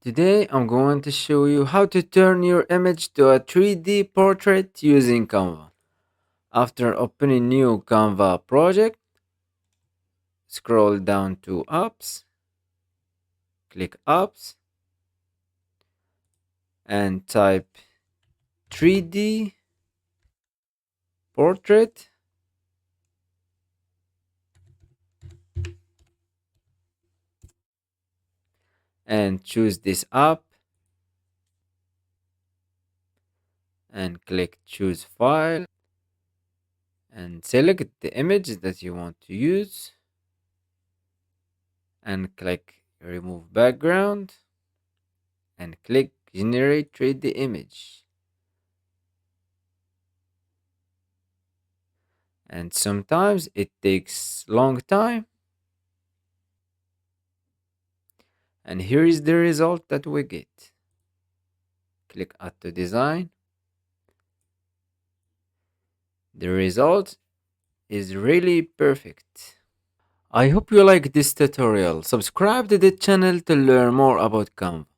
Today I'm going to show you how to turn your image to a 3D portrait using Canva. After opening new Canva project, scroll down to Apps, click Apps, and type 3D portrait and choose this app and click choose file and select the image that you want to use and click remove background and click generate 3D image. And sometimes it takes long time, and here is the result that we get. Click add to design. The result is really perfect. I hope you like this tutorial. Subscribe to the channel to learn more about Canva.